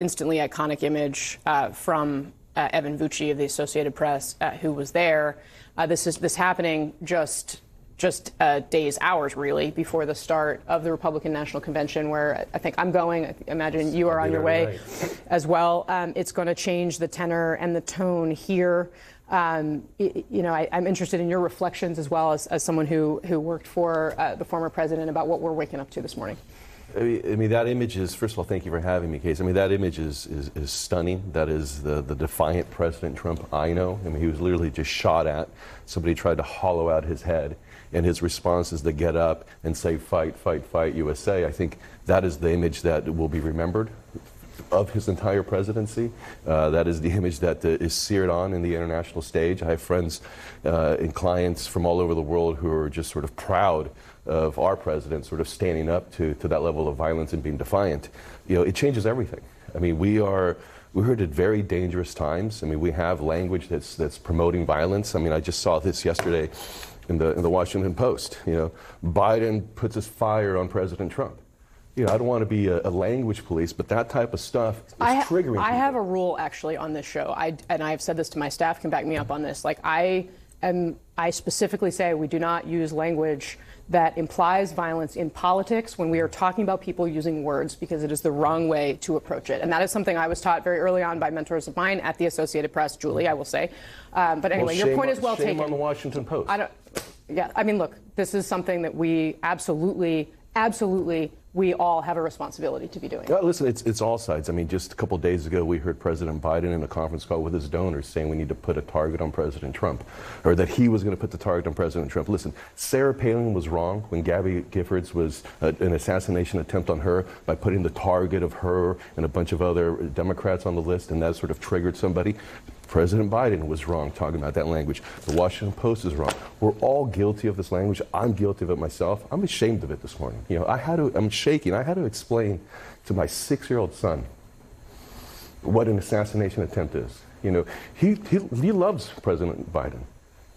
instantly iconic image from Evan Vucci of the Associated Press, who was there. This happening just days, hours, really, before the start of the Republican National Convention, where I think I'm going. I imagine you are on your way as well. It's going to change the tenor and the tone here. I'm interested in your reflections as well as someone who worked for the former president about what we're waking up to this morning. I mean, that image is, first of all, thank you for having me, Casey. I mean, that image is stunning. That is the defiant President Trump I know. I mean, he was literally just shot at. Somebody tried to hollow out his head, and his response is to get up and say, fight, fight, fight, USA. I think that is the image that will be remembered of his entire presidency. That is the image that is seared on in the international stage. I have friends and clients from all over the world who are just sort of proud of our president sort of standing up to that level of violence and being defiant. You know, it changes everything. I mean, we're at very dangerous times. I mean, we have language that's promoting violence. I mean, I just saw this yesterday in the Washington Post. You know, Biden puts his fire on President Trump. You know, I don't want to be a language police, but that type of stuff is triggering people. I have a rule, actually, on this show, and I've said this to my staff, can back me up on this. Like, I specifically say we do not use language that implies violence in politics when we are talking about people using words, because it is the wrong way to approach it. And that is something I was taught very early on by mentors of mine at the Associated Press, Julie, I will say. But anyway, your point is well taken. Shame on the Washington Post. I mean, look, this is something that we absolutely, we all have a responsibility to be doing. Well, listen, it's all sides. I mean, just a couple of days ago, we heard President Biden in a conference call with his donors saying we need to put a target on President Trump, or that he was going to put the target on President Trump. Listen, Sarah Palin was wrong when Gabby Giffords was an assassination attempt on her by putting the target of her and a bunch of other Democrats on the list, and that sort of triggered somebody. President Biden was wrong talking about that language. The Washington Post is wrong. We're all guilty of this language. I'm guilty of it myself. I'm ashamed of it this morning. You know, I'm shaking. I had to explain to my 6-year-old son what an assassination attempt is. You know, he loves President Biden.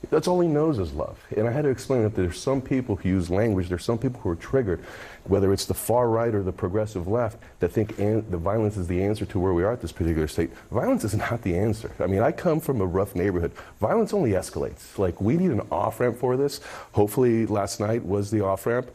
That's all he knows is love. And I had to explain that there's some people who use language, there's some people who are triggered, whether it's the far right or the progressive left, that think the violence is the answer to where we are at this particular state. Violence is not the answer. I mean, I come from a rough neighborhood. Violence only escalates. Like, we need an off-ramp for this. Hopefully last night was the off-ramp.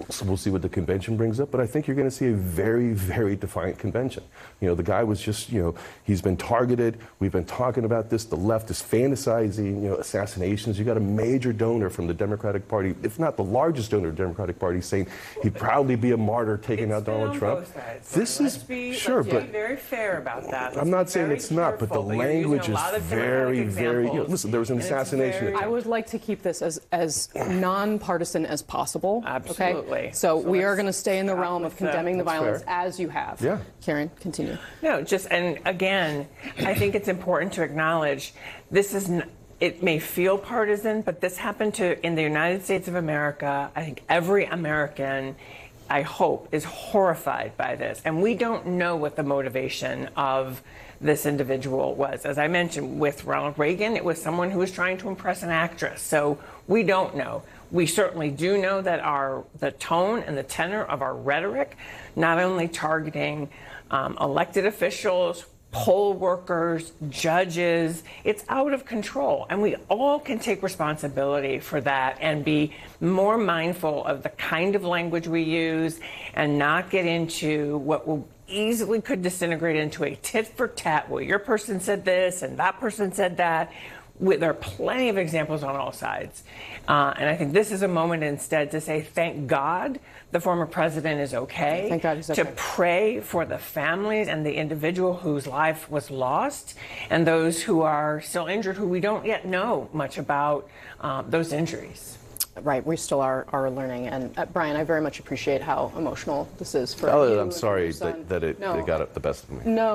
So we'll see what the convention brings up, but I think you're going to see a very, very defiant convention. You know, the guy was just, you know, he's been targeted. We've been talking about this. The left is fantasizing, you know, assassinations. You got a major donor from the Democratic Party, if not the largest donor of the Democratic Party, saying he'd proudly be a martyr taking out Donald Trump. This is sure, but be very fair about that. I'm not saying it's not, but the language is very, very. You know, listen, there was an assassination. I would like to keep this as non-partisan as possible. Absolutely. Okay? So we are going to stay in the realm of condemning the violence as you have. Yeah. Karen, continue. No, and again, I think it's important to acknowledge this is, it may feel partisan, but this happened in the United States of America. I think every American, I hope, is horrified by this. And we don't know what the motivation of this individual was. As I mentioned, with Ronald Reagan, it was someone who was trying to impress an actress. So we don't know. We certainly do know that the tone and the tenor of our rhetoric, not only targeting elected officials, poll workers, judges, it's out of control. And we all can take responsibility for that and be more mindful of the kind of language we use and not get into what will easily could disintegrate into a tit for tat. Well, your person said this and that person said that. There are plenty of examples on all sides. And I think this is a moment instead to say, thank God the former president is okay. Thank God he's okay. To pray for the families and the individual whose life was lost and those who are still injured, who we don't yet know much about those injuries. Right, we still are learning. And Brian, I very much appreciate how emotional this is for you. I'm sorry that it got the best of me. No.